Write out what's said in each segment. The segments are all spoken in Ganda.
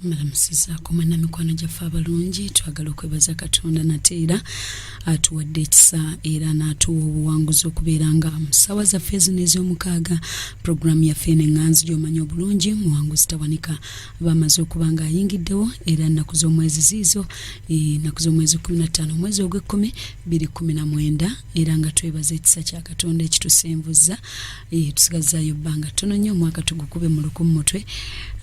Malamusizaako mwana mikwano gyaffe abalungi, twagala okwebaza Katonda nateera atuwadde ekisa era n'atuwa obuwanguzi okubeera nga mu ssaawa zaffe zino ez'omukaaga puroguramu yaffe n'enganzi gy'omanyi obulungi muwanguzi tawanika bamaze okuba nga ayingiddewo era ennaku z'omwezi ziizo ennaku z'omwezi 15 omwezi ogw'ekkumi 2019 era nga twebaza ekisa kya Katonda ekitusembuza tusigazaayo bbanga ttono nnyo omwaka tugukube mu lukumu mutwe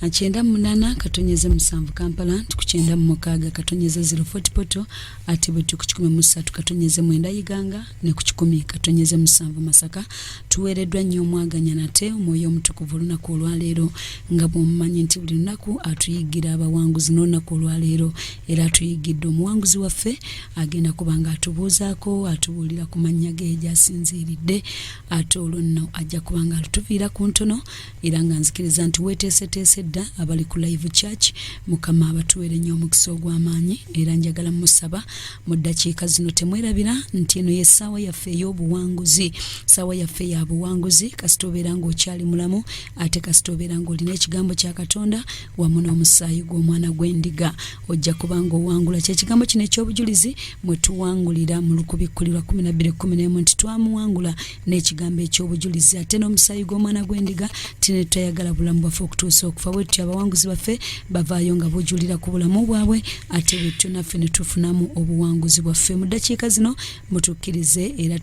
98 katonyeze 7 Kampala tukukyenda mu mukaaga katonyeze 040 poto ate bwe tukukikume mu 3 katonyeze 9 Iganga ne ku 10 katonyeze 7 Masaka tuweereddwa nnyo omwaganya nate omwoyo omutukuvu olunaku olwaleero nga bw'omumanyi nti buli lunaku atuyiggira abawanguzi n'olunaku olwaleero era atuyigidde omuwanguzi waffe agenda kuba nga atubuuzaako atubuulira ku mannya ge gy'asinziiridde ate olwo nno ajja kuba nga atuviira ku ntono era nga nzikiriza nti weeteeseteese dda abali ku live church mukama abatuwere nnyo omukisa ogw'amaanyi era njagala musaba mu ddakiika zino temwerabira nti eno ye ssaawa yaffe ey'obuwanguzi ssaawa yaffe ya buwanguzi kasita obeera ng'okyali mulamu ate kasita obeera ng'olina ekigambo kya Katonda wamu n'omusaayi gw'Omwana gw'Endiga ojja kuba ng'owangula kyekigambo kino eky'obujulizi mwe tuwangulira mu 12:11 nti twamuwangula n'ekigambo eky'obujulizi ate n'omusaayi gw'Omwana gw'Endiga tinetayagala bulamu bwaffe okutuusa okufa bwetyo abawanguzi baffe bavaayo nga bujulira ku bulamu bwabwe ate bwetyo naffe ne tufunamu obuwanguzi bwaffe mu ddakiika zino mutukkirize era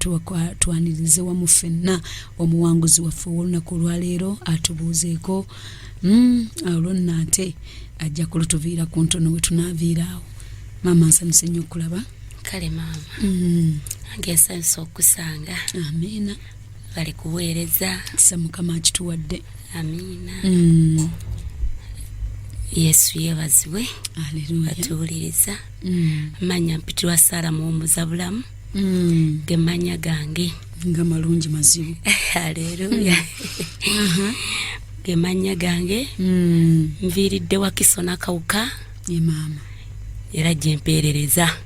twanirize wamu ffenna omuwanguzi waffe olunaku olwaleero atubuuzeeko olwo nno ate ajja kulutuviira ku ntono we tunaaviiraawo maama nsanyuse nnyo okulaba kale maama ngesanyusa okusanga amiina bali kuweereza kisa mukama akituwadde amiina Yesu yeebazibwe aleluya atuwuliriza manya mpitirwa Sara Muwumuza bulamu ge manya gange nga malungi mazibu aleluya ge manya gange nviiridde wakisona kawuka ye maama era gye mpeerereza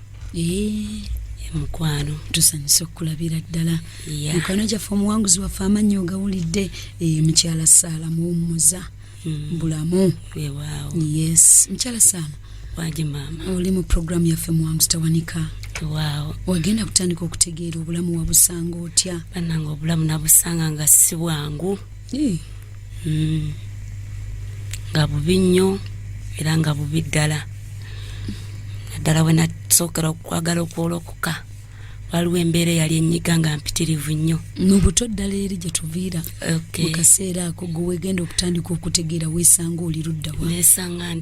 mukwano tusanyusa okulabira ddala mukwano gyaffe omuwanguzi waffe amannya ogawulidde mukyala Sara Muwumuza Bulamu yes mukyala Sara waje maama oli mu programu yaffe muwanguzi tawanika waaw wagenda kutandika okutegeera obulamu wabusanga otya bannanga obulamu nabusanga nga si bwangu nga bubi nnyo era nga bubi ddala naddala we nasookera okwagala okwolokoka waliwo embeera yali ennyiga nga mpitirivu nnyo mu buto ddala eri gye tuviira mu kaseera ako gwe wegenda okutandika okutegeera weesanga oli ludda wa neesanga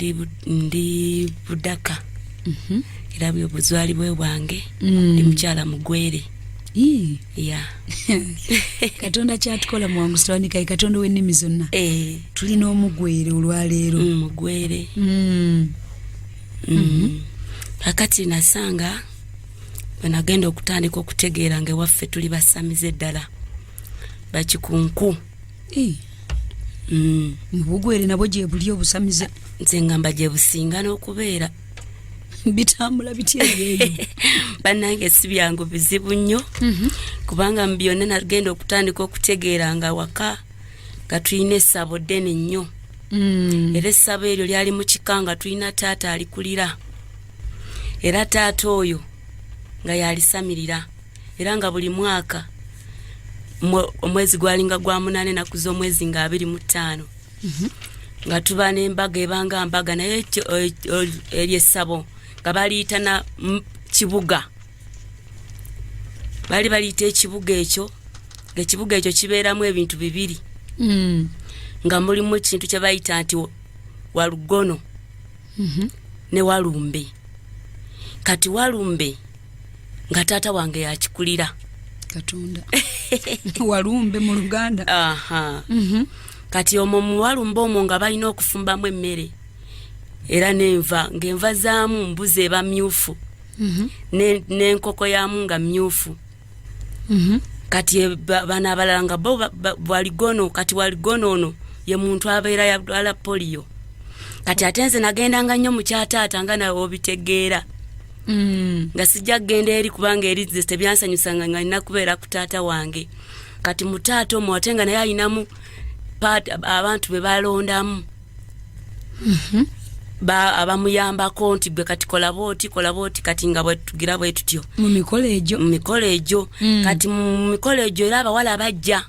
ndi budaka era bwe buzwalibwe bwange ndi mukyala mugwere Katonda kyatukola muwanguzi tawanika Katonda w'ennimi zonna tulina omugwere olwaleero mugwere kakati nasanga bwe nagenda okutandika okutegeera nga ewaffe tuli basamize ddala bakikunku mu bugwere nabwo gye buli obusamize nze ngamba gye businga n'okubeera bitambula bitya eyo bannange si byangu bizibu nnyo kubanga mu byonna nagenda okutandika okutegeera nga waka nga tulina essabo ddene nnyo era essabo eryo lyali mu kika nga tulina taata alikulira era taata oyo nga yalisamirira era nga buli mwaka omwezi gwalinga gwa 8 naku z'omwezi nga 25 nga tuba n'embaga ebanga mbaga naye eryessabo nga baliyita na kibuga bali baliyita ekibuga ekyo ng'ekibuga ekyo kibeeramu ebintu bibiri nga mulimu ekintu kye bayita nti walugono ne walumbe kati walumbe nga taata wange yakikulira Katonda walumbe mu Luganda kati omwo mu walumbe omwo nga balina okufumbamu emmere era ng'enva zaamu mbuzi eba myufu n'enkoko yaamu nga myufu kati bano abalala nga bo waligono kati waligono ono ye muntu abeera yadwala poliyo kati ate nze nagendanga nnyo mu kyataata nga nawe obitegeera nga sijja kgenda eri kubanga eri ze tebyansanyusanga nga nina kubeera ku taata wange kati mu taata omwo ate nga naye alinamu abantu be balondamu abamuyambako nti gwe kati kola booti kati nga bwetugira bwe tutyo mu mikolo egyo kati mu mikolo egyo era abawala bajja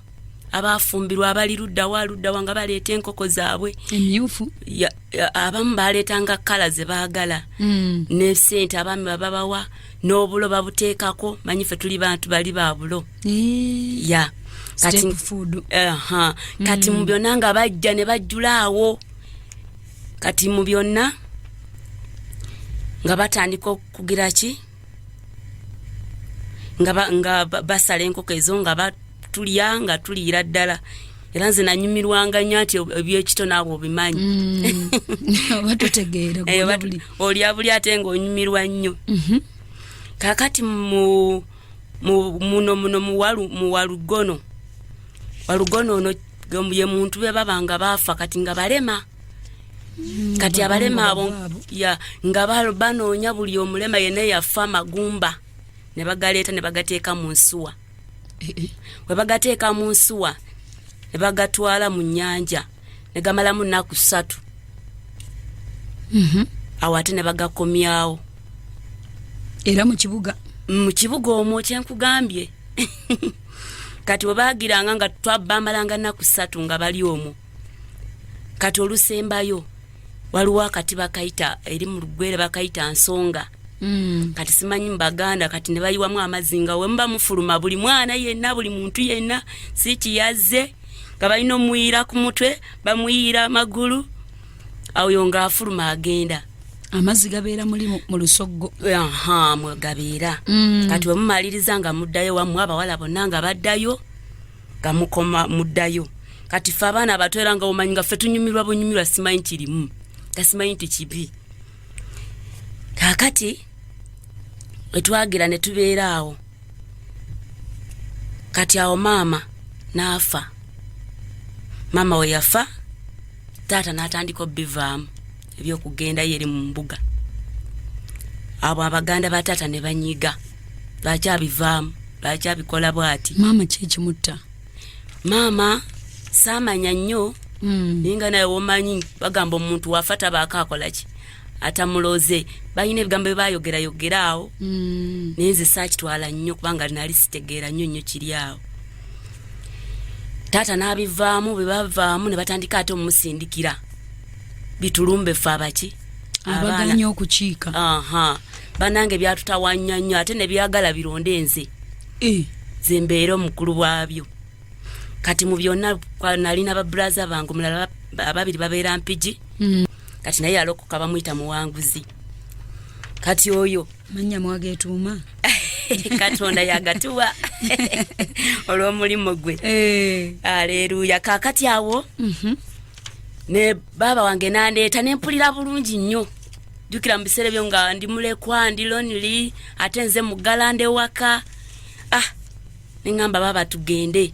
abafumbirwa abali ludda wa nga baleeta enkoko zaabwe emyufu abamu baleetanga kkala ze baagala ne ssente abaami babawa n'obulo babuteekako manyi ffe tuli bantu bali ba bulo kati mu byonna nga bajja ne bajjulaawo kati mu byonna nga batandika okugira ki nga basala enkoko ezo nga batulya nga tuliira ddala era nze nanyumirwanga nnyo nti ebyekito naabwe obimanyi batutegeera olya buli ate ng'onyumirwa nnyo kakati muno mu walugono ono ye muntu be babanga baafa kati nga balema kati abalema abo nga banoonya buli omulema yenna yafa magumba ne bagaleeta ne bagateeka mu nsuwa we bagateeka mu nsuwa ne bagatwala mu nnyanja ne gamalamu nnaku 3 awo ate ne bagakomyawo era mu kibuga omwo kyenkugambye kati we baagiranga nga bambalanga nnaku 3 nga bali omwo kati olusembayo waliwo akati bakayita eri mu lugwere bakayita nsonga kati simanyi mu Baganda kati ne bayiwamu amazzi nga we muba mufuluma buli mwana yenna buli muntu yenna si kiyazze nga balina omuyira ku mutwe bamuyira amagulu awo yonga afuluma agenda amazzi gabeera muli mu lusoggo gabeera kati we mumaliriza nga muddayo wammwe abawala bonna nga baddayo nga mukoma muddayo kati ffe abaana abato era nga omanyi nga ffe tunyumirwa bunyumirwa simanyi kirimu kasimanyi nti kibi kakati wetwagira ne tubeera awo kati awo maama n'afa maama we yafa taata n'atandika obbivaamu ebyokugenda yeri mu mbuga abo Abaganda ba taata ne banyiga lwakyabivaamu lwakyabikola bwati maama kyekimutta maama saamanya nnyo ninga naye womanyi bagamba omuntu wafa tabaako akola ki atamuloze balina ebigambo bye bayogera awo nenze saakitwala nnyo kubanga nali sitegeera nnyo kiri awo taata n'abivaamu bwe bavaamu ne batandika ate omusindikira bitulumbe ffe abaki abaganya okukiika banange byatutawanya nnyo ate ne byagala bironde nze zembeera omukulu bwabyo kati mu byonna nalina babraza bange omulala ababiri babeera mpigi kati naye yalokoka bamuyita Muwanguzi kati oyo manya mwagetuuma Katonda yagatuwa olw'omulimu gwe aleluya kakati awo ne baba wange nandeeta nempulira bulungi nnyo jukira mu biseera byo nga ndi mulekwa ndi lonely ate nze mugalande waka nengamba baba tugende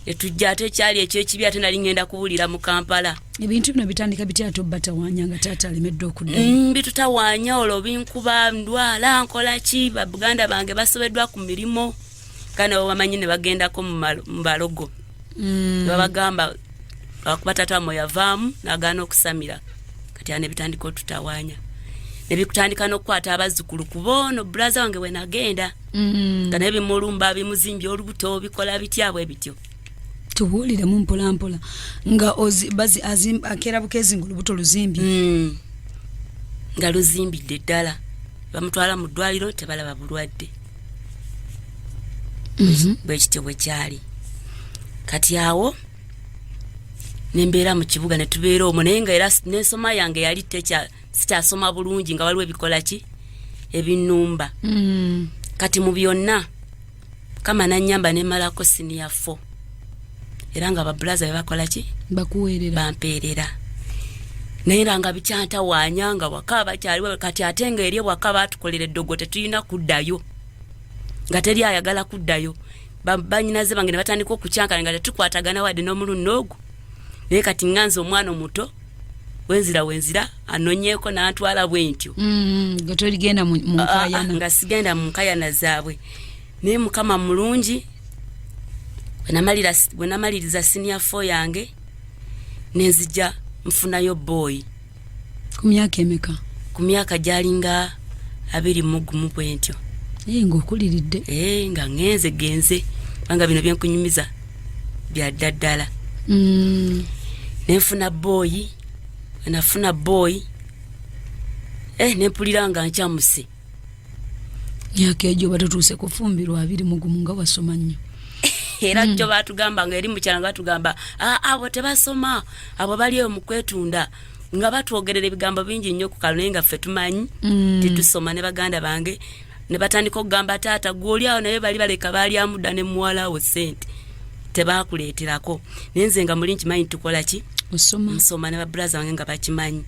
etujja ate kyali ekyekibi ate nali ngenda kuwulira mu Kampala ebintu bino bitandika bitya to batawanya nga taata alemedde okudda bitutawanya olwo binkuba ndwala nkola ki Baganda bange basobeddwa ku mirimo kana bamanyi ne bagendako mu balogo babagamba akuba taata mo yavaamu nagaana okusamira kati ane bitandika otutawanya ne bikutandika n'okukwata abazzukulu ku boono brother wange we nagenda kana ebimulumba bimuzimbye olubuto bikola bityabwe bityo tubuuliremu mpolampola nga akera bukezi ng'olubuto luzimbi nga luzimbidde ddala bamutwala mu ddwaliro tebalaba bulwadde bwekityo bwe kyali kati awo nembeera mu kibuga ne tubeera omwo naye nga era n'ensoma yange yali sikyasoma bulungi nga waliwo ebikola ki ebinnumba kati mu byonna kama nanyamba nemalako senior 4 era nga babraza bebakola ki bakuweerera bampeerera naye nga bikyantawanya nga waka bakyaliwo kati ate nga eri waka batukolera eddogo tetulina kuddayo nga teri ayagala kuddayo banyinaze bange ne batandika okukyankana nga tetukwatagana wadde n'omulundi ogwo naye kati nganze omwana omuto wenzira anonyeeko n'antwala bwentyo nga toligenda mu nkayana nga sigenda mu nkayana zaabwe naye Mukama mulungi bwe namaliriza senior 4 yange nenzija nfunayo boy Ku myaka emeka? Ku myaka gyalinga 21 bwentyo. Ng'okuliridde. Nga genze banga bino byenkunyumiza bya daddala. Nenfuna boy, nafuna boy. Nempulira nga nkyamuse. Myaka egyo batutuuse kufumbirwa 21 nga wasoma nnyo. Era jjo batugamba nga eri mukyala nga batugamba abo tebasoma, abo bali mu kwetunda nga batwogerera ebigambo bingi nnyo ku kalule nga ffe tumanyi tetusoma. Ne baganda bange ne batandika okugamba taata gw'oli awo naye bali baleka baali amudda ne muwala wo ssente tebakuleeterako. Nenze nga muli nkimanyi tukola ki? Nsoma ne babraza wange nga bakimanyi.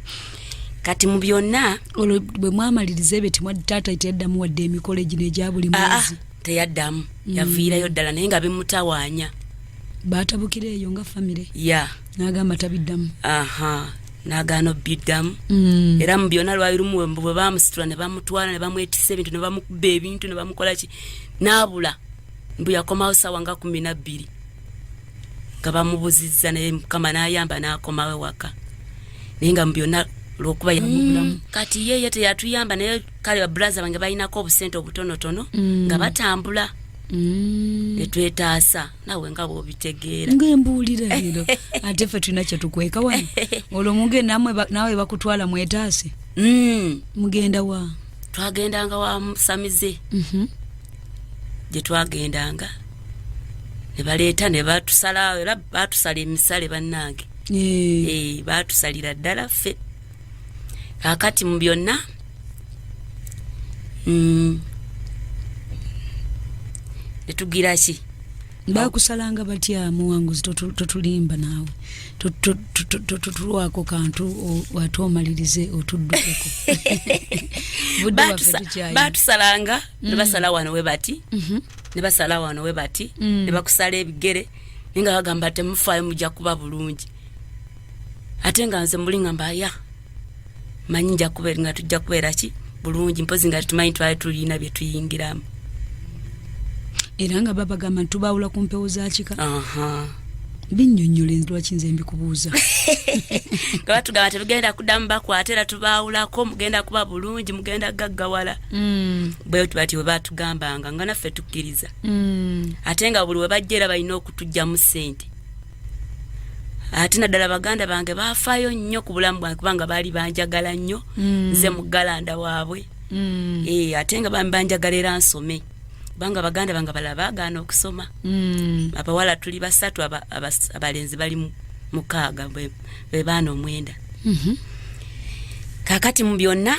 Kati mu byonna olwo bwe mwamaliriza ebyo temwadde taata teyaddamu wadde emikolo gino egya buli mwezi? Teyaddamu, yaviirayo ddala naye nga bimutawaanya. Baatabukira eyo nga famire? N'agamba tabiddamu? N'agaana obbiddamu. Era mu byonna lwali lumu bwe baamusitula ne bamutwala ne bamwetisa ebintu ne bamukuba ebintu ne bamukola ki n'abula. Mbu yakomawo ssaawa nga 12 nga bamubuzizza naye Mukama n'ayamba n'akomawo ewaka. Naye nga mu byonna lw'okuba kati ye teyatuyamba naye kale babraza bange balinako obusente obutonotono nga batambula ne twetaasa nawe nga bw'obitegeera. Ng'embuulira leero ate ffe tulina kye tukweka wano. Olwo mugenda nawe bakutwala mwetaase? Mugenda wa? Twagendanga wa Musamize. Gye twagendanga ne baleeta ne batusala, era batusala emisale bannange. Batusalira ddala ffe. Kakati mu byonna netugira ki? Bakusalanga batya Muwanguzi? Totulimba naawe tutulwako kantu watomalirize otuddukeko. Batusalanga ne basala wano we bati ne basala wano we bati ne bakusala ebigere nga bagamba temufaayo mujja kuba bulungi. Ate nga nze muli ngamba manyi nja kubeera nga tujja kubeera ki bulungi mpozi nga tumanyi twali tulina bye tuyingiramu. Era nga babagamba ntubawula ku mpewo za kika? Binnyonnyola lwaki nze mbikubuuza. Nga batugamba tebigenda kuddamu bakwata era tubawulako mugenda kuba bulungi mugenda gaggawala. Bwe bati bwe batugambanga nga naffe tukkiriza. Ate nga buli we bajja era balina okutujjamu ssente. Ate naddala baganda bange baafaayo nnyo ku bulamu bwange kubanga baali banjagala nnyo nze mugalanda waabwe. Ate nga banjagala era nsome kubanga baganda bange balala baagaana okusoma. Abawala tuli 3 abalenzi bali 6 be baana 9. Kakati mu byonna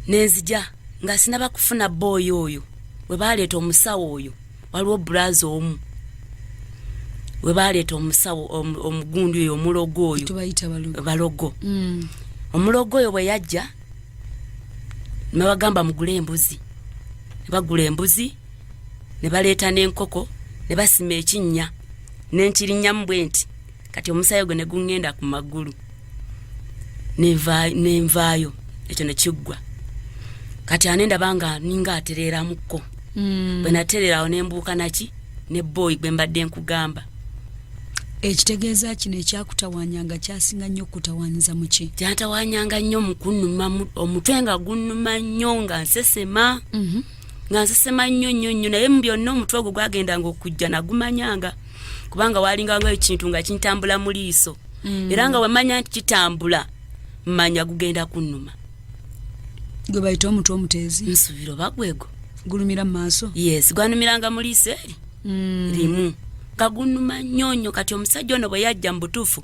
nenzija nga sinaba kufuna boy oyo we baleeta omusawo oyo waliwo braza omu we baleeta omusawo omugundu oyo omulogo oyo tubayita balogo. Omulogo oyo bwe yajja ne bagamba mugule embuzi. Ne bagula embuzi ne baleeta n'enkoko ne basima ekinnya n'enkirinnyamu bwe nti kati omusayo gwe ne gungenda ku magulu nenvaayo ekyo ne kiggwa. Kati anenda banga ninga atereeramukko. Bwe natereerawo ne mbuuka naki ne boy gwe mbadde nkugamba. Ekitegeeza kino ekyakutawanyanga kyasinga nnyo okutawanyiza mu ki? Kyantawanyanga nnyo mu kunnuma omutwe nga gunnuma nnyo nga nsesema. Nga nsesema nnyo naye mu byonna omutwe ogwo gwagendanga okujja nagumanyanga kubanga walinganga ekintu nga kintambula mu liiso. Era nga wamanya nti kitambula mmanya gugenda kunnuma. Gwe bayita omutwe omuteezi? Nsubiro bagwego gulumira mu maaso? Yes, gwanumiranga mu liiso eri limu kagunuma nnyo. Kati omusajja ono bwe yajja mu butuufu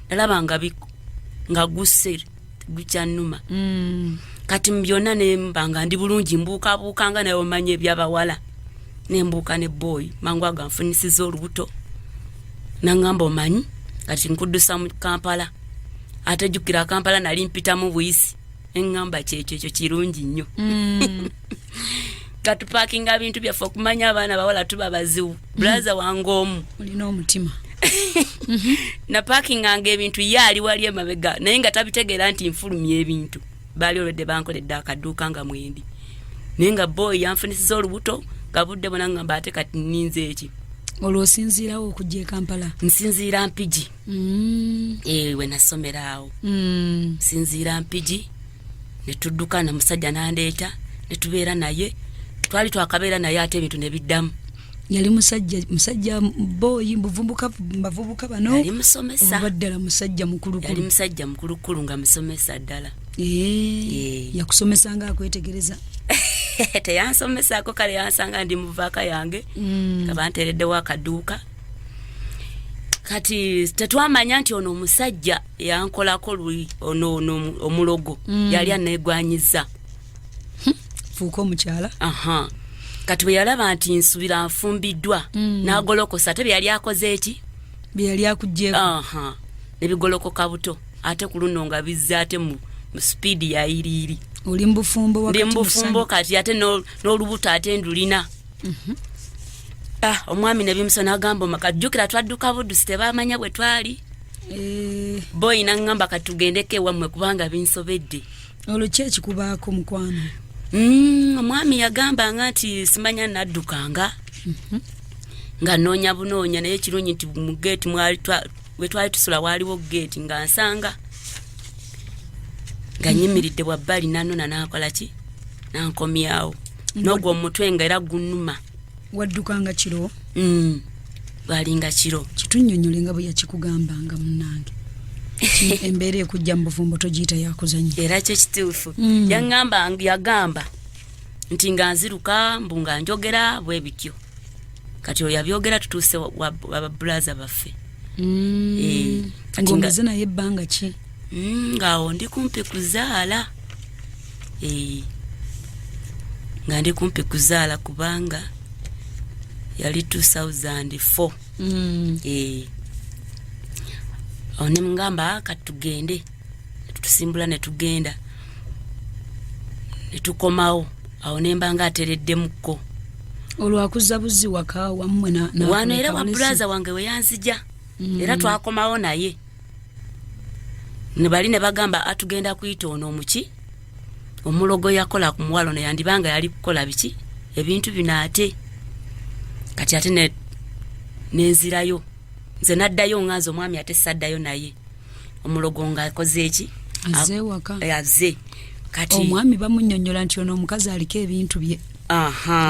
nalabanga nga gusse gukyannuma. Kati mu byonna ne mbanga ndi bulungi mbuukabuukanga naye omanye ebyabawala ne mbuuka ne boy mangu aganfunisiza olubuto nangamba omanyi kati nkuddusa mu Kampala ate jjukira Kampala nali mpitamu buyisi engamba kyekyo kirungi nnyo. Katupakinga bintu byaffe okumanya abaana bawala tuba baziwu. Braza wange omu olina omutima. Na pakinganga ebintu yali wali emabega naye nga tabitegeera nti nfulumye ebintu. Baali olwedde bankoledde akaduuka nga mwendi. Naye nga boy yanfunisiza olubuto gabudde bona ngamba ate kati nninze eki. olwo osinziirawo okujja e Kampala? Nsinziira Mpigi. We nasomera awo. Nsinziira Mpigi ne tudduka na musajja nandeeta ne tubeera naye. Twali twakabeera naye ate ebintu ne biddamu. Yali musajja boyi bavubuka bano? Yali musomesa. Obaddala musajja mukulukulu? Yali musajja mukulukulu nga musomesa ddala. Yakusomesa nga akwetegereza? Teyansomesako, kale yansanga ndi mu vaaka yange nga banteereddewo akaduuka. Kati tetwamanya nti ono omusajja yankolako luli ono omulogo yali aneegwanyiza. Fuuka omukyala? Kati bwe yalaba nti nsubira nfumbiddwa n'agolokosa, ate bye yali akoze eki? Bye yali akuggyeeko? Ne bigolokoka buto, ate ku luno nga bizze ate mu sipiidi ya iriiri. Oli mbufumbo wakati ndi mbufumbo kati ate n'olubuto ate ndulina. Omwami ne bimusona agamba makajjukira twadduka Buddusi tebamanya bwe twali. Boyi n'angamba kati tugendeko ewammwe kubanga binsobedde. Olwo ki ekikubaako mukwano? Omwami yagambanga nti simanya naddukanga nga noonya bunoonya, naye kirungi nti mu geeti we twali tusula waaliwo geeti nga nsanga nga nyimiridde wabbali nanona nakola ki nankomyawo n'ogwo omutwe nga era gunnuma. Waddukanga kiro? Bwalinga kiro. Kitunnyonnyola nga bwe yakikugambanga munnange. Embeera ekujja mu bufumbo togiyita yakuzanya. Era kyo kituufu. Yagamba nti nga nziruka mbu nga njogera bwe bityo. Kati oyo yabyogera tutuuse wababulaza baffe. Ng'omaze naye ebbanga ki? Ngaawo ndi kumpi kuzaala. Nga ndi kumpi kuzaala kubanga yali 2004. Awo ne mungamba kati tugende. Tusimbula ne tugenda. Ne tukomawo. Awo ne mbanga atereddemukko. Olwo akuzza buzzi waka wammwe na wano era wabulaza wange we yanzija. Era twakomawo naye. Ne bali ne bagamba atugenda kuyita ono omuki omulogo yakola ku muwalo ne yandibanga yali kukola biki ebintu binaate. Kati ate nenzirayo nze naddayo nganze omwami ate saddayo naye omulogo nga akoze eki azze waka. Azze kati omwami bamunnyonnyola nti ono omukazi aliko ebintu bye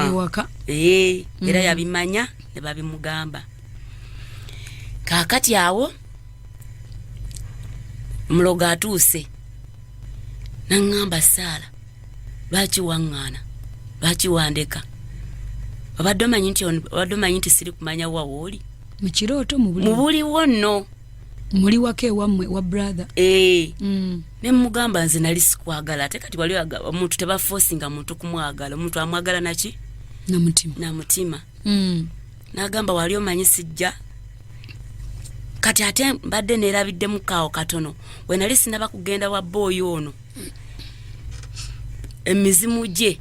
ewaka. Era yabimanya ne babimugamba. Kaakati awo omulogo atuuse n'angamba Saala lwaki waŋŋaana lwaki wandeka obadde omanyi nti siri kumanya wawooli mu kirooto mu buliwo nno muli waka ewammwe wa brother. Ne mugamba nze nali sikwagala ate kati wali omuntu tebafoosinga muntu kumwagala, omuntu amwagala naki namutima. N'agamba wali omanyi sijja. Kati ate mbadde neerabiddemu kaawo katono we nali sinaba kugenda wa boyi ono emizimu gye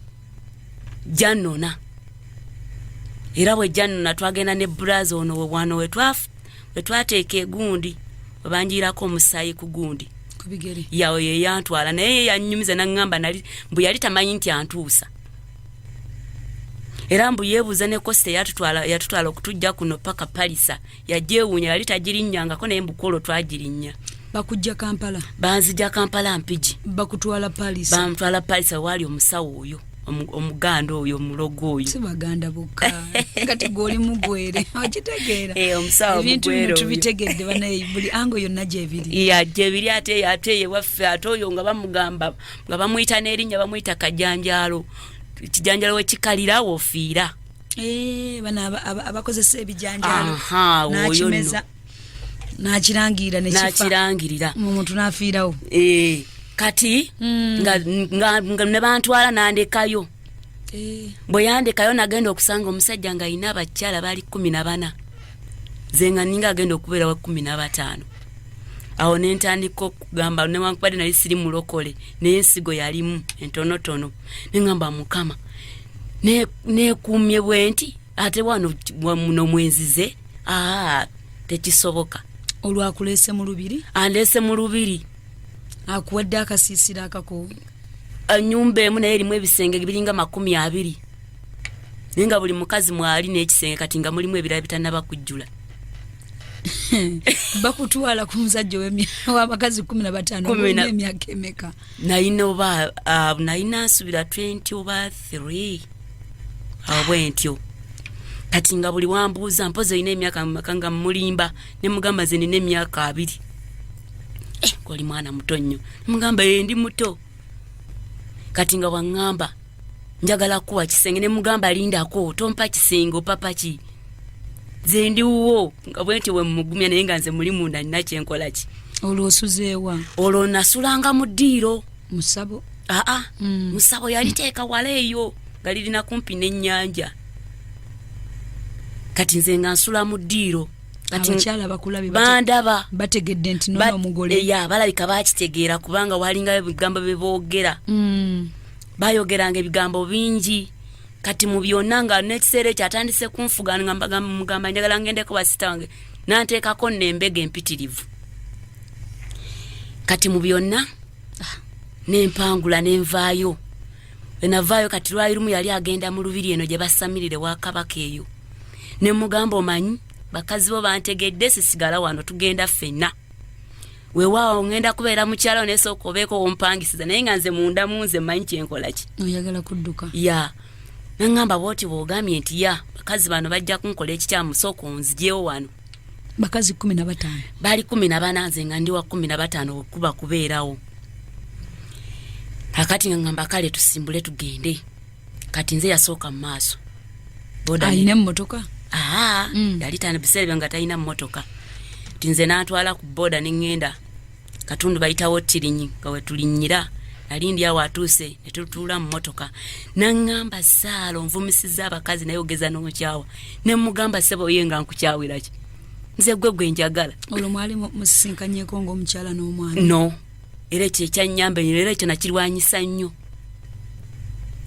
jannona. Era bwe jannona twagenda ne buraza ono we wano we twateeka egundi we banjiirako omusaayi ku gundi kubigere yawe ye yantwala naye yannyumiza n'angamba nali mbu yali tamanyi nti antuusa. Era mbu yeebuuza ne Koste yatutwala okutujja kuno paka Palisa yagyewuunya yali tagirinnyangako naye mbukolo twagirinnya. Bakujja Kampala? Banzija Kampala Mpigi. Bakutwala Palisa? Bamutwala Palisa waali omusawo oyo omuganda oyo omulogo oyo. Si baganda bokka kati gw'oli mugwere okitegeera. Omusawo ebintu bino tubitegedde banaye buli ango yonna gyebiri. Gyebiri ate yewaffe ate oyo nga bamugamba nga bamuyita n'erinnya bamuyita Kajanjaalo. Ekijanjalo wekikalira wofiira. Bano abakozesa ebijanjalo n'akimeza n'akirangira n'akirangirira omuntu n'afiirawo. Kati nga ne bantwala nandekayo. Bwe yandekayo nagenda okusanga omusajja nga alina abakyala bali 14 ze nga ninga agenda okubeera wa 15. Awo nentandika okugamba newankubadde nali siri mulokole naye ensigo yalimu entonotono nengamba Mukama neekuumye bwe nti ate wano muno mwenzize tekisoboka. Olwakuleese mu lubiri? Andeese mu lubiri. Akuwadde akasiisira akako? Ennyumba emu naye erimu ebisenge biringa 20. nenga buli mukazi mwali n'ekisenge kati nga mulimu ebirala bitannaba kujjula. Bakutwala ku musajja w'abakazi 15 emyaka emeka? Nalina nsubira 20 oba 3 awo bwentyo. Kati nga buli wambuuza mpozi olina emyaka mmeka nga mulimba ne mugamba ze nina emyaka 2. Koli mwana muto nnyo. Mugamba ndi muto. Kati nga wangamba njagala kuwa kisenge ne mugamba lindako tompa kisenge papa ki. Ze ndiwo nga bwenti we mugumya naye nga nze muli munda nina kyenkola ki. Olwo osuzeewa? Olwo nasulanga mu ddiiro. Musabo? Musabo yaliteeka wala eyo nga lirina kumpi n'ennyanja. Kati nze nga nsula mu ddiiro. Abakyala bakulabi bandaba bategedde nti nono omugole. Balabika bakitegeera kubanga walinga ebigambo bye boogera. Bayogeranga ebigambo bingi. Kati mu byonna nga n'ekiseera ekyo atandise kunfuga nga mugamba njagala ngendeko basita wange nanteekako n'embega empitirivu. Kati mu byonna n'empangula n'envaayo. Enavaayo kati lwali lumu yali agenda mu lubiri eno gye basamirire wa Kabaka eyo. Ne mugamba omanyi bakazi bo bantegedde sisigala wano tugenda ffenna. Weewaawo ngenda kubeera mukyala oneesooka obeeko ompangisiza naye nga nze munda munze mmanyi kyenkola ki. Oyagala kudduka? Ya. Nangamba bwoti bw'ogambye nti bakazi bano bajja kunkola ekikyamu sooka onzijeewo wano. Bakazi 15? Bali 14 nze nga ndi wa 15 okuba kubeerawo. Akati ngamba kale tusimbule tugende. Kati nze yasooka mu maaso. Alina emmotoka? Yali tana biseera nga talina mmotoka. Tinze n'atwala ku boda n'engenda. Katundu bayitawo Tirinyi nga we tulinnyira. Nalindi awo atuuse ne tutuula mu mmotoka. Nangamba Saalo nvumisiza abakazi naye ogeza n'okyawa. Ne mugamba ssebo ye nga nkukyawira ki. Nze gwe njagala. Olwo mwali musisinkanyeko ng'omukyala n'omwana? No. Era ekyo ekyannyamba era ekyo nakirwanyisa nnyo.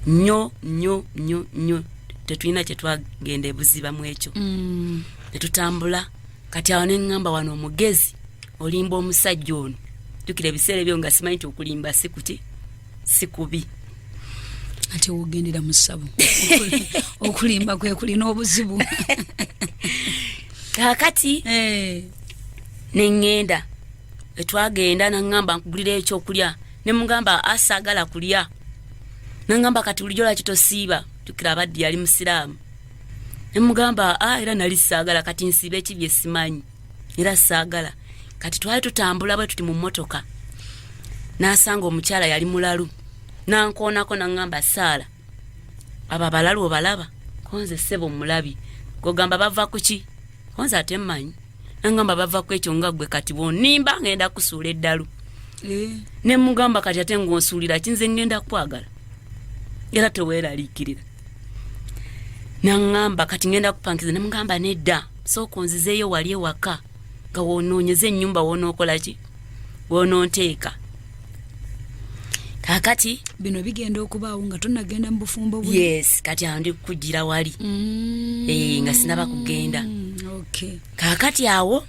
Nnyo. Tetulina kye twagenda ebuziba mu ekyo. Ne tutambula. Kati awo ne ngamba wano omugezi olimba omusajja ono. Tukira ebiseera ebyo nga simanyi nti okulimba si kubi. Ate wogendera mu ssabo. Okulimba kwe kulina obuzibu. Kakati ne ngenda. Etwagenda nangamba nkugulira ekyokulya. Ne mugamba asaagala kulya. Nangamba kati bulijjo lwaki tosiiba. Tukira abadde yali musiraamu. Ne mugamba era nali saagala kati nsiibe ekibye simanyi. Era saagala. Kati twali tutambula bwe tuti mu mmotoka. Nasanga omukyala yali mulalu. Nankoonako nangamba Saala. Aba balalu obalaba? Konze ssebo mulabi. Gogamba bava ku ki? Konze ate mmanyi. Nangamba bava ku ekyo nga ggwe kati bw'onnimba ngenda kusuula eddalu. Ne mugamba kati ate ng'onsuulira kinze ngenda kwagala. Era teweeraliikirira. Nangamba kati ngenda kupankiza ne mugamba nedda. Sooka onzizeeyo wali ewaka. Nga woonoonyeza ennyumba woonookola ki? Woononteeka. Kakati bino bigenda okubaawo nga tonnagenda mu bufumbo bwe? Yes, kati awo ndi kukugira wali. Nga sinaba kugenda. Okay. Kakati awo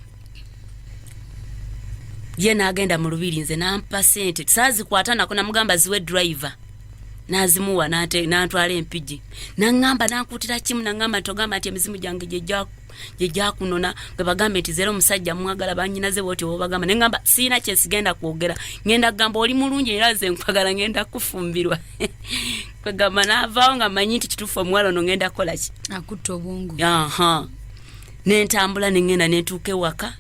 ye n'agenda mu lubiri nze nampa ssente. Saazikwata nako namugamba ziwe driver. Nazimuwa n'antwala empigi. Nangamba nankuutira kimu nangamba togamba nti emizimu gyange gye gyakunona bwe bagambe nti zero omusajja mwagala bannyinaze bwoti obagamba. Ne ngamba siina kye sigenda kwogera. Ngenda kugamba oli mulungi era nze nkwagala ngenda kufumbirwa. Kwegamba n'avaawo nga mmanyi nti kituufu omuwala ono ngenda kukola ki? Akutta obwongo. Ne ntambula ne ngenda ne ntuuka ewaka.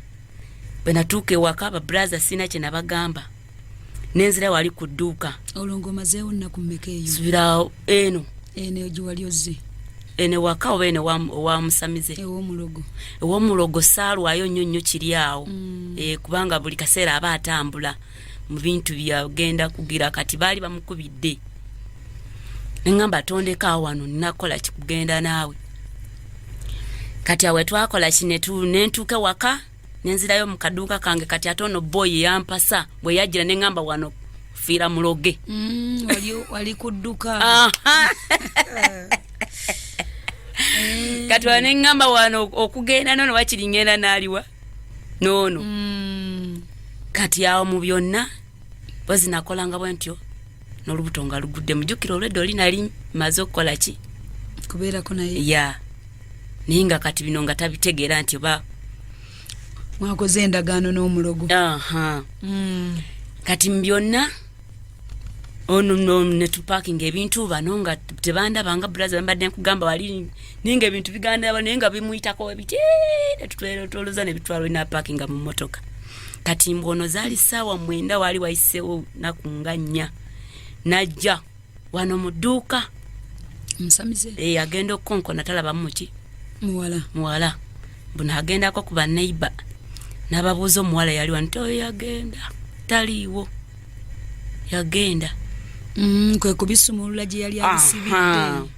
Bwe natuuka ewaka babraza siina kye nabagamba. Nenzira wali ku dduuka. Olwo ng'omazeewo nnaku mmeka eyo? Subira eno. Eno gye wali ozze? Ene waka oba ene wa musamize? Ew'omulogo. Ew'omulogo saalwayo nnyo kiri awo. Kubanga buli kaseera aba atambula mu bintu byagenda kugira kati baali bamukubidde. Nengamba tondeka awo wano nnakola kikugenda naawe. Kati awe twakola kine nentuuka waka. Nenzirayo mu kaduuka kange kati ate ono boy yampasa bwe yajjira ne ngamba wano fiira muloge. Wali kudduka. Kati wane ngamba wano okugenda nono wakiri ngenda n'aliwa nono. Kati awo mu byonna bozi nakolanga bwentyo n'olubuto nga lugudde mujjukira olwedde oli nali maze okukola ki? kubeerako naye ya naye nga kati bino nga tabitegeera nti oba mwakoze endagaano n'omulogo. Kati byonna ono ne tupakinga ebintu bano nga tebandaba nga brother bambadde nkugamba wali ninga ebintu biganda naye nga bimuyitako ebiti netutwaloza ne bitwalo na parkinga mu motoka. Kati mbono zaali ssaawa 9 wali wayiseewo nakunganya najja wano mu dduuka musamize agenda okukonkona talaba muki muwala buna agendako ku banneiba n'ababuuza omuwala yali wano yagenda taliiwo yagenda kwe kubisumulula gye yali abisibidde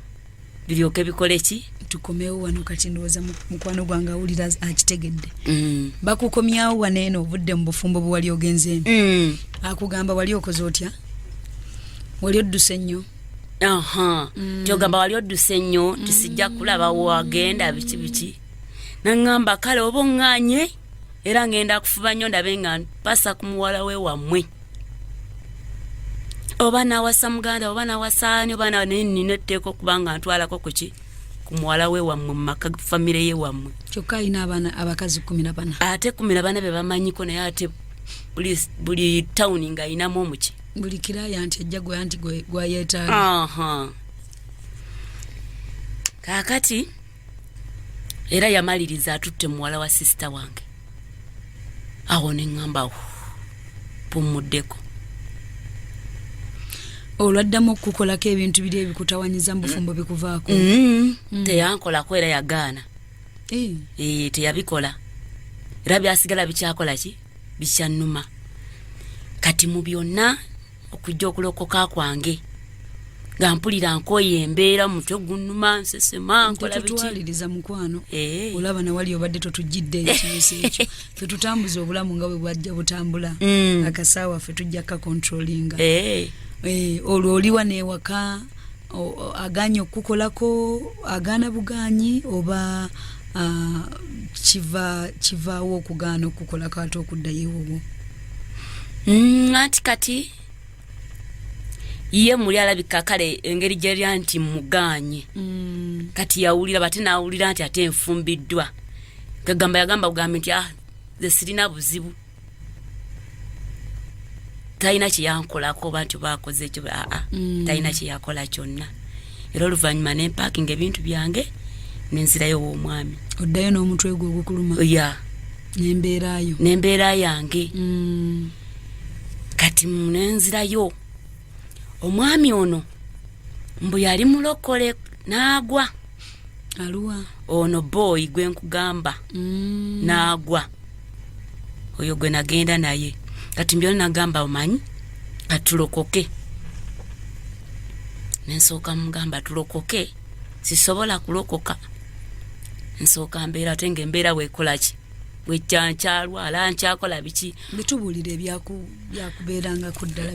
biryoke bikole ki tukomewo wano kati ndowooza mukwano gwange awulira akitegedde. Bakukomyawo wano eno obudde mu bufumbo bwe wali ogenzeemu akugamba wali okoze otya wali odduse nnyo kyogamba wali odduse nnyo tisijja kulaba wagenda biki naŋŋamba kale oba oŋŋaanye era ngenda kufuba nnyo ndabe nga mpasa ku muwala we wammwe oba nawasa muganda oba nawasaani oba nina etteeka okuba nga ntwalako kuki ku muwala we wammwe mu maka famire ye wammwe. Kyokka alina abaana abakazi 14 ate 14 be bamanyiko naye ate buli tawuni ng'ayinamu omuki buli kiraya nti ajja gwe anti gwayeetaaga. Kaakati era yamaliriza atutte muwala wa sisita wange awo ne ŋŋamba pumuddeko olwaddamu okukolako ebintu biri ebikutawanyiza mu bufumbo bikuvaako. Teyankolako era yagaana teyabikola era byasigala bikyakola ki bikyannuma. Kati mu byonna okujja okulokoka kwange nga mpulira nkoye embeera mutwe gunnuma nsesema nkola biki tutwaliriza mukwano olaba nawali obadde totujjidde ekibuuzo ekyo fe tutambuza obulamu nga bwe bwajja butambula akasaawa fe tujja kakontrolinga olwo oliwa neewaka aganya okukolako agaana buganyi oba kivaawo okugaana okukolako ate okuddayo obwo. Ati kati ye muli alabika kale engeri gyeri nti muganye kati yawulira bate nawulira nti ate enfumbiddwa yagamba ugambe nti ze sirina buzibu talina kyeyankolako oba nti bakoze ekyo talina kyeyakola kyonna era oluvannyuma nempakinga ebintu byange nenzirayo w'omwami oddayo n'omutwe gwe ogukuluma nembeera yange kati nenzirayo omwami ono mbu yali mulokole n'agwa aluwa ono boy gwe nkugamba n'agwa oyo gwe nagenda naye kati mbyo nagamba omanyi katulokoke nensooka mugamba tulokoke sisobola kulokoka nsooka mbeera tenge embeera weekola ki bwekyankyalwala nkyakola biki bitubulire byakubeerangako ddala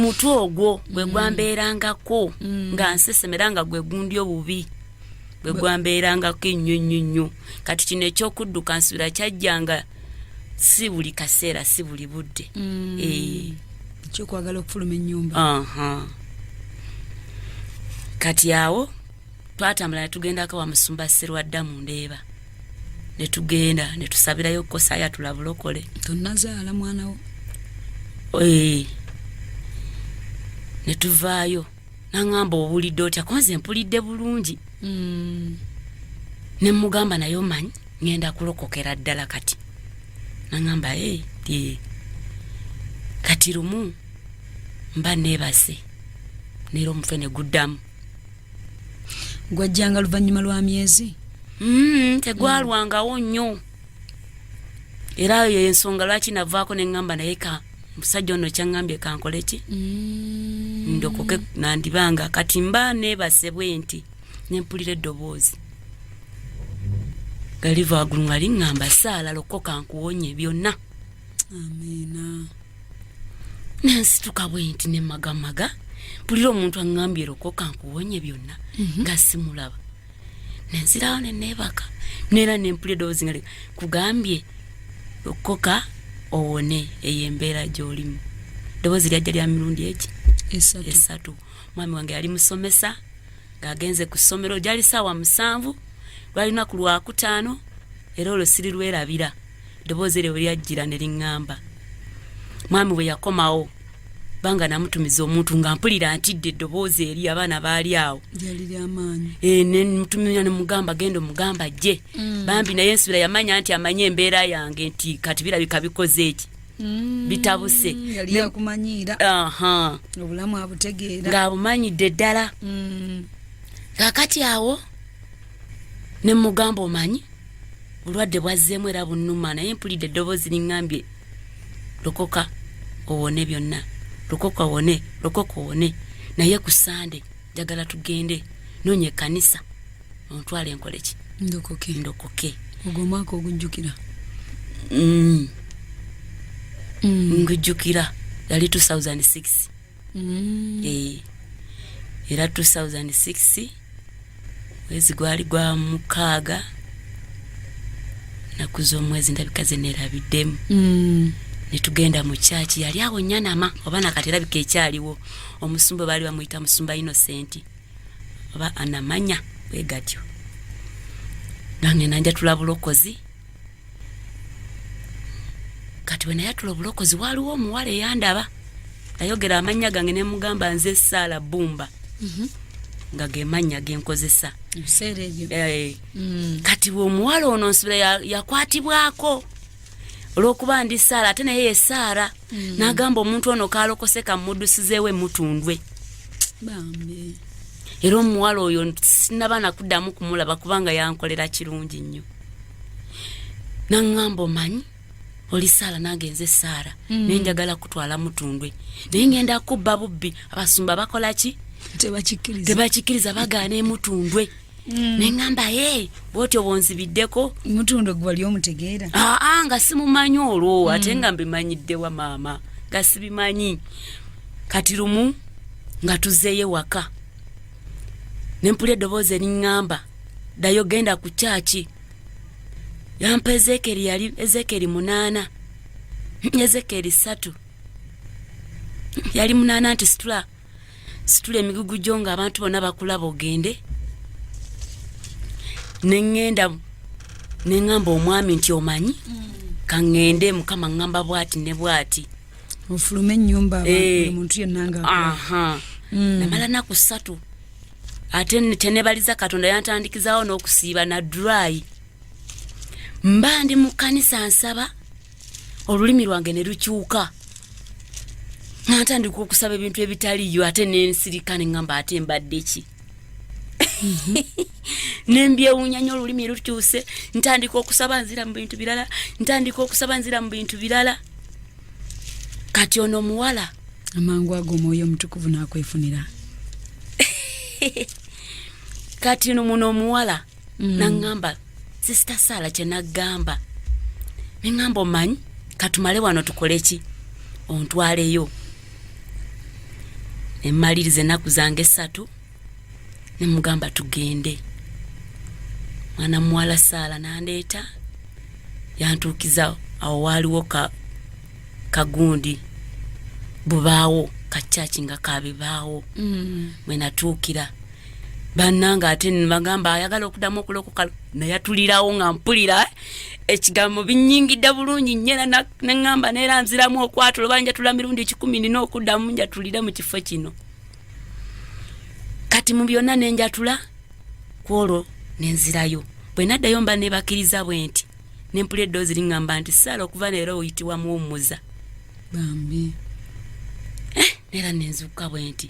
mutwe ogwo gwe gwambeerangako nga nsesemera nga gwe gundi obubi gwe gwambeerangako ennyo kati kino ekyokudduka nsubira kyajjanga si buli kaseera si buli budde ekyokwagala okufuluma ennyumba. Kati awo twatambula ne tugendako wa musumba Sserwadda mu Ndeeba ne tugenda ne tusabirayo Kosaya tulabulokole tonnazaala mwana wo ne tuvaayo naŋŋamba obulidde otya konze mpulidde bulungi ne mugamba naye omanyi ngenda kulokokera ddala kati naŋŋamba kati lumu mba neebase neera omutwe ne guddamu gwajjanga luvannyuma lwa myezi tegwalwangawo nnyo era ensonga lwaki navaako neŋŋamba naye ka musajja ono kyaŋŋambye kankole ki ndokoke nandibanga kati mba neebase bwe nti nempulira eddoboozi galiva waggulu nga liŋŋamba saala lokoka nkuwonye byonna amiina nensituka bwe nti nemagamaga mpulira omuntu aŋŋambye lokoka nkuwonye byonna nga simulaba nenzirawo neneebaka neera nempulira eddoboozi nga kugambye lokoka owone eyo embeera gy'olimu eddoboozi lyajja lya mirundi egi 3 mwami wange yali musomesa ng'agenze ku ssomero gyali ssaawa 7 lwali lunaku Lwakutaano era olwo sirirwerabira eddoboozi eryo bwe lyajjira ne liŋŋamba mwami bwe yakomawo banga namutumiza omuntu nga mpulira ntidde eddoboozi eri abaana baali awo lyali ly'amaanyi ne mutumira ne mugamba genda omugamba ajje bambi naye ensubira yamanya nti amanye embeera yange nti kati birabika bikoze eki bitabuse yali yakumanyiira obulamu abutegeera ng'abumanyidde ddala kaakati awo ne mugamba omanyi bulwadde bwazzeemu era bunnuma naye mpulidde eddoboozi liŋŋambye lokoka owone byonna lokoka owone naye ku Sande njagala tugende noonye ekkanisa ontwale enkole ki ndokoke ogwo omwaka ogujjukira ngujjukira yali 2006 era 2006 mwezi gwali gwa 6 naku z'omwezi ndabika ze neerabiddemu ne tugenda mu kyaki yali awo Nyanama oba nakati erabika ekyaliwo omusumba baali bamuyita musumba Innocent oba anamanya bwe gatyo nange nanjatula bulokozi kati we nayatula obulokozi waliwo omuwala eyandaba ayogera amannya gange ne mugamba nze Saala Bumba nga ge mannya genkozesa ebiseera ebyo kati omuwala ono nsubira yakwatibwako olw'okuba ndi Saala ate naye ye Saara n'agamba omuntu ono kaalokose kamuddusizeewo Mutundwe bambi era omuwala oyo sinaba nakuddamu kumulaba kubanga yankolera kirungi nnyo n'aŋŋamba omanyi oli Saala nange nze Saara naye njagala kutwala Mutundwe naye ngenda kubba bubbi abasumba bakola ki tebakikiriza bagaana Mutundwe neŋŋamba bwotyo bwonzibiddeko Mutundwe gwe wali omutegeera nga simumanyi olwo ate nga mbimanyiddewa maama nga sibimanyi kati lumu nga tuzzeeyo waka ne mpulira eddoboozi eriŋŋamba ddayo genda ku kyaki yampa Ezeekeri yali Ezeekeri 8 Ezeekeri 3 yali 8 nti situla emigugu gyo nga abantu bonna bakulaba ogende neŋŋamba omwami nti omanyi kaŋŋende Mukama ŋŋamba bwati ne bwati ofulume ennyumba omuntu yenna nga namala naku 3 ate tenebaliza Katonda yantandikizawo n'okusiiba na dry mba ndi mu kkanisa nsaba olulimi lwange ne lukyuka ntandika okusaba ebintu ebitaliyo ate nensirika neŋŋamba ate mbadde ki nembyewuunya olulimi lukyuse ntandika okusaba nzira mu bintu birala kati ono muwala amangu ago omwoyo omutukuvu n'akwefunira kati ono muno omuwala naŋŋamba Sister Saala kye naggamba neŋŋamba omanyi katumale wano tukole ki ontwaleyo nemmaliriza ennaku zange 3 nemugamba tugende mwana muwala Saala nandeeta yantuukiza awo waaliwo kagundi bubaawo kakyaki nga kabibaawo mwe natuukira bannanga ate nibagamba ayagala okuddamu okulokoka nayatulirawo nga mpulira ekigambo binnyingidde bulungi nnyera neŋŋamba neera nziramu okwatula oba njatula mirundi 10 nina okuddamu njatulire mu kifo kino kati mu byonna nenjatula kwolwo nenzirayo bwe naddayo mba nebakiriza bwe nti nempulira eddoozi liŋŋamba nti Saala okuva leero oyitibwa Muwumuza bambi neera nenzuuka bwe nti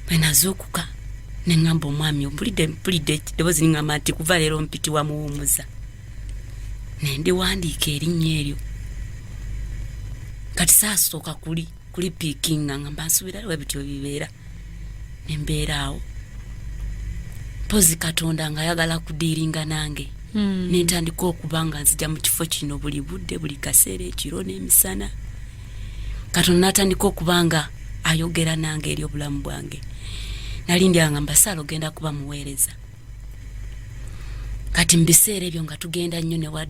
bwe nazuukuka neŋŋamba omwami mpulidde eddoboozi liŋŋamba nti kuva leero mpitibwa Muwumuza nendiwandiika erinnya eryo kati saasooka kuli piikinga ngamba nsubirayo ebityo bibeera nembeeraawo mpozi Katonda nga ayagala kudiiringa nange nentandika okuba nga nzija mu kifo kino buli budde buli kaseera ekiro n'emisana Katonda natandika okuba nga ayogera nange eri obulamu bwange nali ndyangamba Saala ogenda kuba muweereza kati mbiseera ebyo nga tugenda nnyo ne wa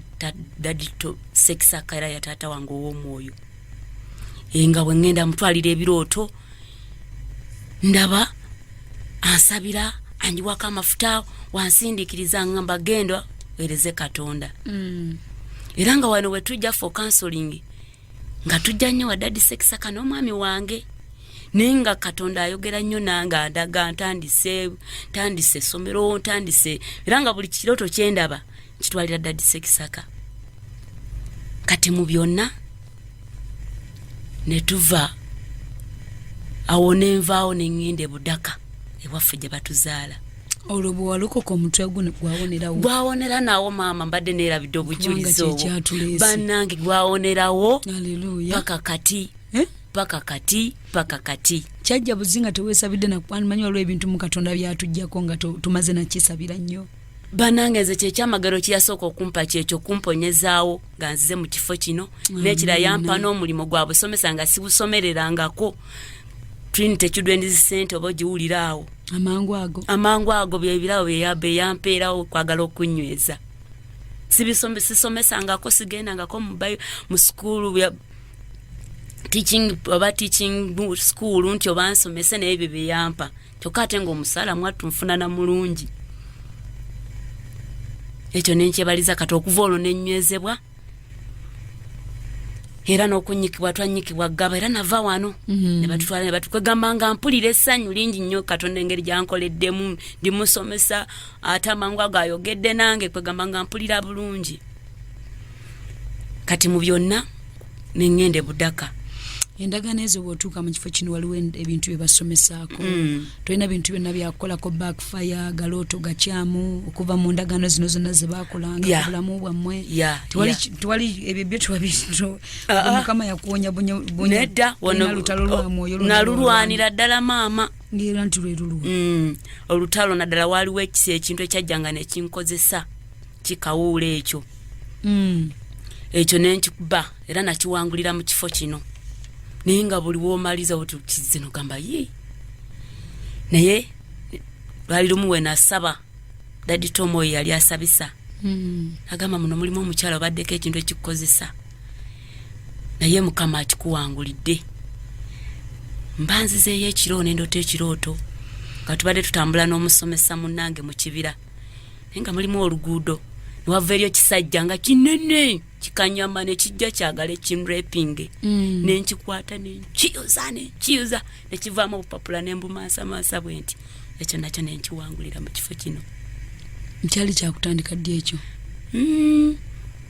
dadito sekisakara ya taata wange ow'omwoyo nga bwe ŋŋenda mutwalira ebirooto ndaba ansabira anjiwako amafuta wansindikiriza ngamba genda wereze Katonda. Era nga wano wetujja for counseling nga tujja nnyo wa daddy sekisaka n'omwami wange nenga Katonda ayogera nnyo nanga adaga ntandise somero ntandise era nga buli kiroto kyendaba kitwalira daddy sekisaka. Kati mu byonna ne tuva awo nenvaawo nengende Budaka ewaffe gye batuzaala. Olwo bwe walokoka omutwe gwawonerawo? Gwawonera nawo maama mbadde neerabidde obujulizi obwo bannange gwawonerawo paka kati kyajja buzinga teweesabidde nakumanyi waliwo ebintu mu Katonda byatujjako nga tumaze nakisabira nnyo. Bannange nze kyekyamagero kiyasooka okumpa kyekyo kumponyezaawo nga nzize mu kifo kino n'ekira yampa n'omulimu gwa busomesa nga sibusomererangako Trinity Children's Center oba giwuliraawo amangu ago byebirawo beyampeerawo kwagala okunyweza. Sisomesangako sigendangako mu school teaching school nti oba nsomese naye bye beyampa kyokka ate ng'omusaala mwattu nfuna na mulungi. Ekyo nenkyebaliza kati okuva olwo nenywezebwa era n'okunyikibwa twanyikibwa Gaba era nava wano ne batutwala ne batukwegamba nga mpulira essanyu lingi nnyo Katonda engeri gyankoleddemu ndimusomesa ate amangu ago ayogedde nange kwegamba nga mpulira bulungi. Kati mu byonna nengende Budaka. Endagaano ezo bw'otuuka mu kifo kino waliwo ebintu bye basomesaako. Tolina bintu byonna byakukolako backfire galooto gakyamu okuva mu ndagaano zino zonna ze baakolanga obulamu bwammwe. Tewali ebyo byo twabito Mukama yakuwonya nedda olutalo lwa mwoyo nalulwanira ddala maama ng'era nti lwe lulwa. Olutalo naddala waliwo ekintu ekyajjanga nekinkozesa kikawuula ekyo. Ekyo nenkikuba era nakiwangulira mu kifo kino. Naye nga buli woomaliza oti kizino gamba ye naye lwali lumu we nasaba Daddy Tom oyo yali asabisa agamba muno mulimu omukyala obaddeko ekintu ekikukozesa naye Mukama akikuwangulidde. Mbanzizeeyo ekiro nendota ekirooto nga tubadde tutambula n'omusomesa munnange mu kibira naye nga mulimu oluguudo niwava eryo kisajja nga kinene kikanyama nekijja kyagala ekinrepinge nenkikwata nenkiyuza nekivaamu obupapula nembumasamasa bwe nti ekyo nakyo nenkiwangulira mu kifo kino. Kyali kyakutandika ddi ekyo?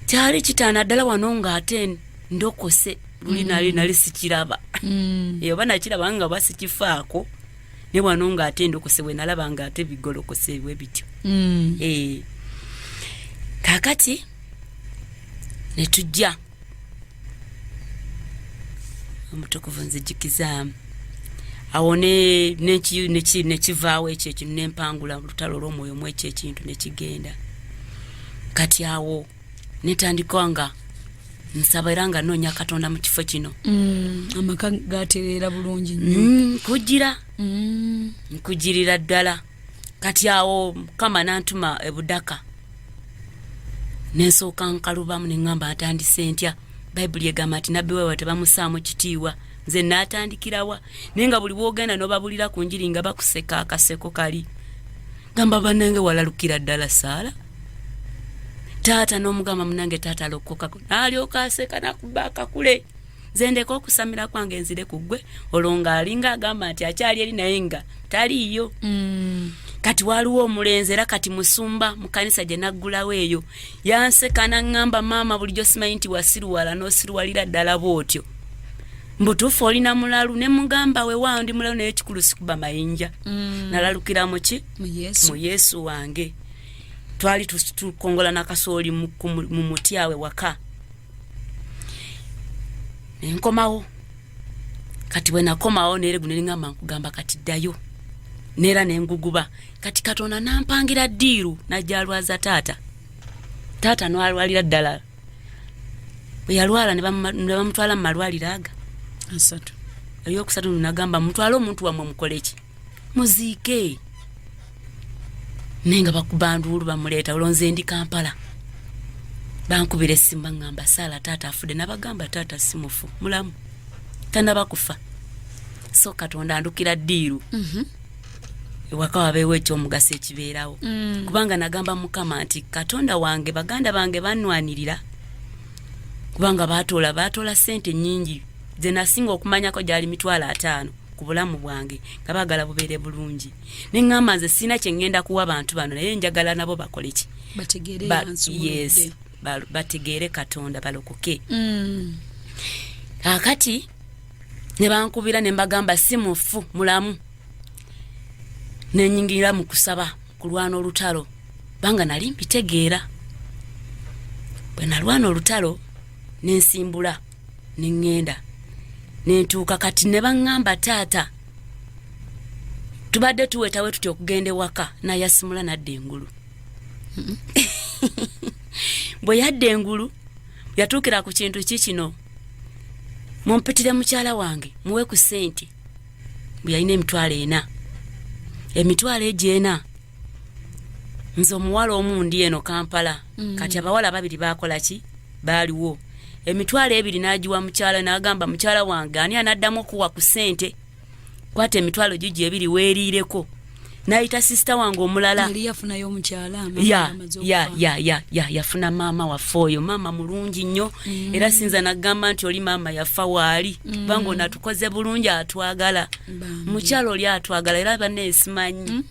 Kyali kitaana ddala wano ng'ate ndokose luli nali sikiraba oba nakiraba nga oba sikifaako ne wano ng'ate ndokose bwe nalaba ng'ate bigolokosebwe bityo. Kakati netujja omutukuvu nzijikizaamu awo nekivaawo ekyo ekintu nempangula olutalo lw'omwoyo mu ekyo ekintu nekigenda. Kati awo netandika nga nsaba era nga noonya Katonda mu kifo kino. Amaka gatereera bulungi nnyo. Nkujirira ddala. Kati awo Mukama nantuma e Budaka. Nensooka nkalubamu neŋŋamba atandise ntya. Bayibuli egamba nti nabbi weewa tebamusaamu kitiibwa. Nze naatandikirawa naye nga buli bwogenda n'obabulira ku njiri nga bakuseka akaseko kali. Gamba bannange walalukira ddala Saala. Taata n'omugamba munange taata alokoka n'alyoka aseka nakuba akakule. Nze ndeka okusamira kwange nzire ku ggwe olwo ng'alinga agamba nti akyali eri naye nga taliiyo. Kati waliwo omulenzi era kati musumba mu kanisa gye naggulawo eyo yanseka n'aŋŋamba maama bulijjo simanyi nti wasiruwala n'osiruwalira ddala bw'otyo. Mbutuufu olina mulalu ne mugamba weewaawo ndi mulalu naye kikulu sikuba mayinja. Nalalukira mu ki? Mu Yesu wange. Twali tukongola na kasooli mu muti awe waka. Nenkomawo. Kati bwe nakomawo neere guno neŋŋamba nkugamba kati ddayo. Neera nenguguba. Kati Katonda nampangira ddiiru najja alwaza taata. Taata n'alwalira ddala. Bwe yalwala ne bamutwala mu malwaliro aga. Asatu. Ey'okusatu nagamba mutwale omuntu wammwe mukole ki? Muziike. Nenga bakubanduulu bamuleeta olonze ndi Kampala. Bankubira essimu baŋŋamba Saala taata afudde nabagamba taata simufu mulamu. Tanaba kufa. So Katonda andukira ddiiru. ewaka wabeewo ekyomugaso ekibeerawo kubanga nagamba Mukama nti Katonda wange baganda bange banwanirira kubanga baatoola ssente nnyingi ze nasinga okumanyako gyali 5,000 ku bulamu bwange nga baagala bubeere bulungi ne ŋŋamba nze sina kye ŋŋenda kuwa bantu bano naye njagala nabo bakole ki bategeere Katonda balokoke akati ne bankubira ne mbagamba si mufu mulamu ne nyingira mu kusaba kulwana olutalo banga nali mpitegeera bwe nalwana olutalo nensimbula neŋŋenda nentuuka kati ne baŋŋamba taata tubadde tuwetawe tutya okugenda ewaka nayasimula nadda engulu bwe yadda engulu yatuukira ku kintu kikino mumpitire mukyala wange muwe ku ssente bwe yalina 40 egyo nze omuwala omundi eno Kampala kati abawala babiri bakola ki baaliwo 20 n'agiwa mukyala n'agamba mukyala wange ani anaddamu okuwa ku ssente kwata 2 weeriireko n'ayita sisita wange omulala yafunayo omukyala yafuna maama waffe oyo maama mulungi nnyo era sinza nagamba nti oli maama yafa waali kubanga ono atukoze bulungi atwagala mukyala oli atwagala era banneesimanyi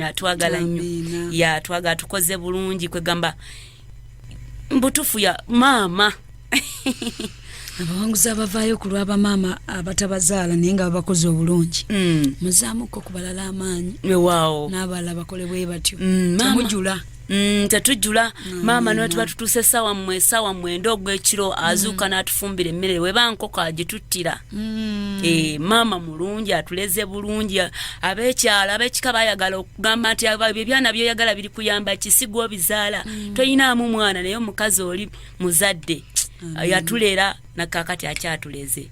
atwagala nnyo yatwagala tukoze bulungi kwegamba mbutufu ya maama abawanguzi abavaayo ku lw'aba maama abatabazaala naye nga babakoze obulungi muzaamuko kubalala amaanyi n'abalala bakole bwe batyo temujula tetujula maama niwe tuba tutuuse essaawa mwenda ogw'ekiro azuuka n'atufumbira emmere weba nkoko agituttira maama mulungi atuleze bulungi ab'ekyalo ab'ekika baayagala okugamba nti ebyana byoyagala biri kuyamba kisigwa obizaala toyinaamu mwana naye omukazi oli muzadde yatulera nakakati akyatuleze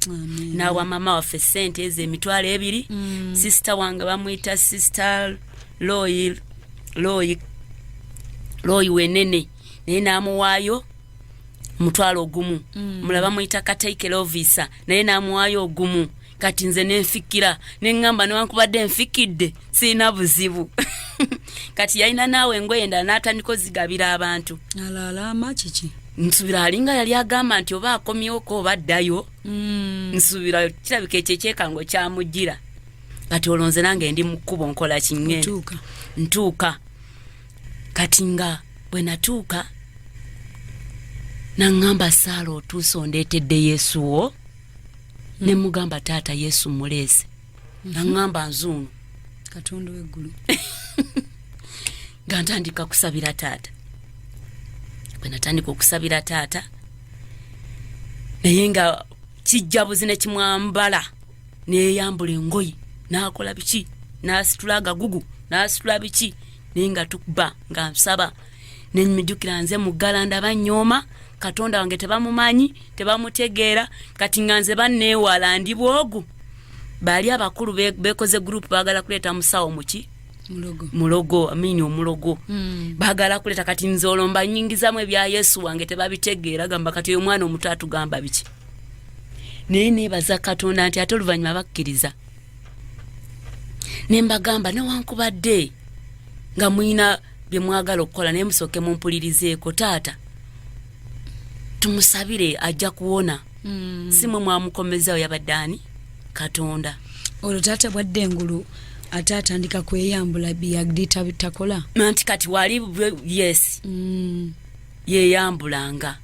nawa mama waffe ssente ezo 2,000 sisita wange bamuyita sisita Loyi wenene naye namuwaayo 1,000 mulaba muyita Kataikelo visa naye namuwaayo ogumu kati nze nenfikira neŋŋamba newankubadde nfikidde siina buzibu kati yalina naawe engoye endala n'atandika ozigabira abantu alaalama kiki nsubira alinga yali agamba nti oba akomyeko oba addayo nsubira kirabika ekyo ekyekango kyamujjira kati olonze nange ndi mu kkubo nkola kiŋŋenda ntuuka kati nga bwe natuuka naŋŋamba Saala otuuse ondeetedde Yesu wo ne mugamba taata Yesu muleese naŋŋamba nzuuno Katonda w'eggulu nga ntandika kusabira taata bwe natandika okusabira taata naye nga kijjabuzi ne kimwambala neyeyambula engoye n'akola biki n'asitula agagugu n'asitula biki naye nga tukuba nga nsaba nenyimijjukira nze mu Galanda banyooma Katonda wange tebamumanyi tebamutegeera kati nga nze banneewala ndi bwogu baali abakulu bekoze group baagala kuleeta musawo muki mulogo amini omulogo baagala kuleta kati nze olomba nyingizamu ebya Yesu wange tebabitegeera gamba kati oyo mwana omuto atugamba biki naye neebaza Katonda nti ate oluvannyuma bakkiriza ne mbagamba newankubadde nga mwina bye mwagala okukola naye musooke mumpulirizeeko taata tumusabire ajja kuwona si mwe mwamukomezayo yabaddaani Katonda olwo taata bwadde engulu ate atandika kweyambula byagdita bitakola nanti kati wali yes yeyambulanga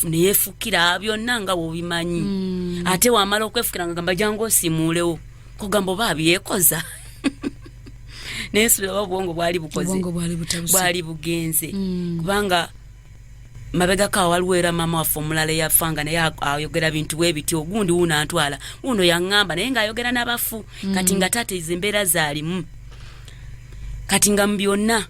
neyeefukira byonna nga wobimanyi ate wamala okwefukira nga gamba jangu osimuulewo kugamba oba byekoza nesubira obwongo bwali bukoze bwali bugenze kubanga mabega ka waliwera mama waffe omulala yafanga naye ayogera bintu bwe biti ogundi wuno antwala wuno yaŋŋamba naye ng'ayogera n'abafu kati nga taata izo embeera zaalimu kati nga mu byonna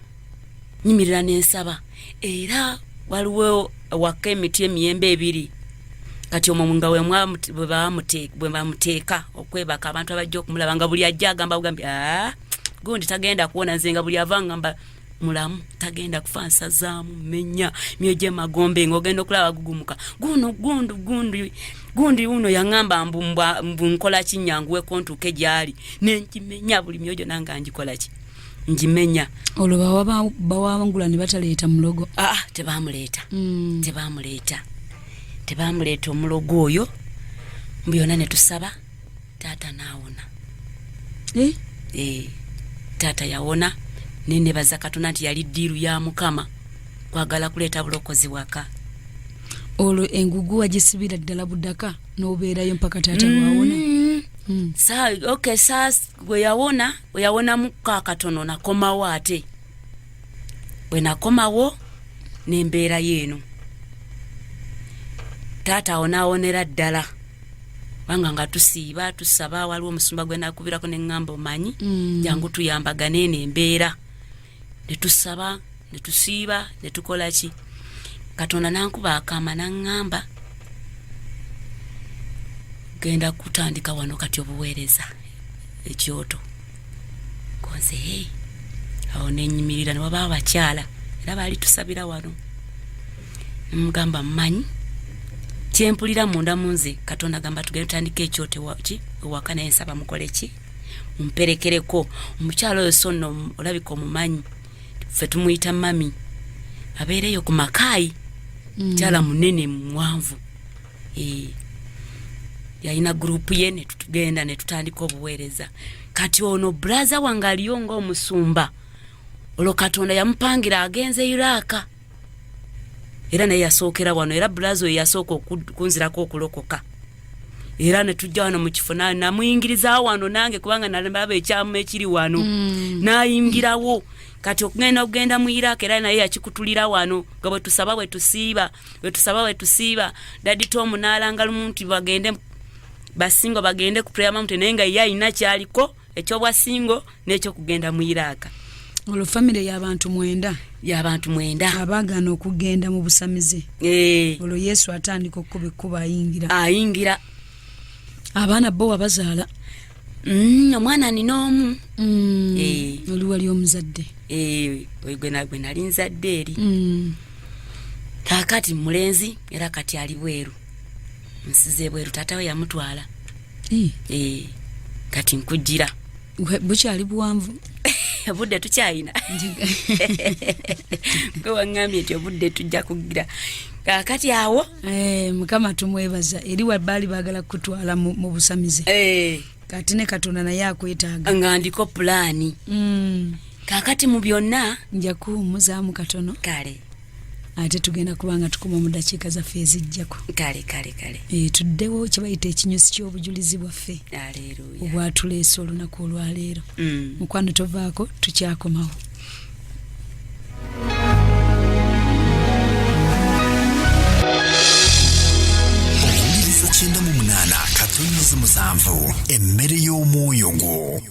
nyimirira n'ensaba era waliwo waka emiti emiyembe 2 kati omwo nga bwe bamuteeka okwebaka abantu abajja okumulaba nga buli ajja agamba bugambi gundi tagenda kuwona nze nga buli ava ngamba mulamu tagenda kufa nsazaamu menya myoje magombe ng'ogenda okulaba gugumuka gundi uno yaŋŋamba mbu nkola kinyanguwe kontuuke gyali nenkimenya buli myojo nanga ngikola ki njimenya. Olwo bawangula ne bataleeta mulogo. Tebamuleeta. Tebamuleeta omulogo oyo. Byonna ne tusaba taata naawona. Taata yawona nene baza Katonda nti yali ddiiru ya Mukama kwagala kuleeta bulokozi waka. Olwo engugu wagisibira ddala buddaka n'obeerayo mpaka taata lwawona. Saa we yawona muka katono nakomawo ate. Bwe nakomawo n'embeera yeeno. Taata awonaawonera ddala. Banga nga tusiiba tusaba waliwo omusumba gwe nakubirako ne ngamba omanyi jangu tuyambagane n'embeera. Ne tusaba ne tusiiba ne tukola ki. Katonda nankuba akama nangamba genda kutandika wano kati obuweereza ekyoto. Konze awo nenyimirira ne waba abakyala era baali tusabira wano. Mugamba mmanyi kyempulira munda munze Katonda gamba tugende tutandika ekyoto waki ewaka naye nsaba mukole ki mumperekereko. Omukyala oyo sonno olabika omumanyi ffe tumuyita mami abeereyo ku Makaayi. Kyala munene mwanvu. Yalina grupu ye ne tutugenda ne tutandika obuweereza. Kati ono braza wange aliyo ng'omusumba. Olwo Katonda yamupangira agenze Iraka. Era naye yasookera wano era braza oyo yasooka okunzirako okulokoka. Era ne tujja wano mu kifo namuyingiriza wano nange kubanga nalaba ekyamu ekiri wano. Nayingirawo. Kati okugenda mu Iraq era naye yakikutulira wano nga bwe tusaba bwe tusiiba Daddy Tom n'alanga lumuntu bagende basingo bagende ku prayer mountain naye nga ye alina kyaliko eky'obwasingo n'ekyo kugenda mu Iraq. Olwo family y'abantu 9 abaagana okugenda mu busamize. Olwo Yesu atandika okukuba ayingira. Abaana bo wabazaala. Omwana nina omu. Oli wali omuzadde. Gwe nali nzadde eri. Kakati mulenzi era kati ali bweru. Nsize bweru taata we yamutwala. Kati nkujjira. Bukyali buwanvu. Budde tukyayina. Gwe wangambye nti obudde tujja kugira. Kakati awo. Mukama tumwebaza. Eri wabbali baagala kutwala mu busamize. Kati ne Katonda naye akwetaaga. Nga ndiko pulaani. Kakati mu byonna nja kuwummuzaamu katono. Kale. Ate tugenda kubanga tukoma mu dakiika zaffe ezijjako. Kale. Tuddewo kye bayita ekinyusi ky'obujulizi bwaffe. Aleluya. Obwatuleese olunaku olwaleero. Mukwano tovaako tukyakomawo. Owuliriza 98 Katonda 7 emmere y'omwoyo gwo.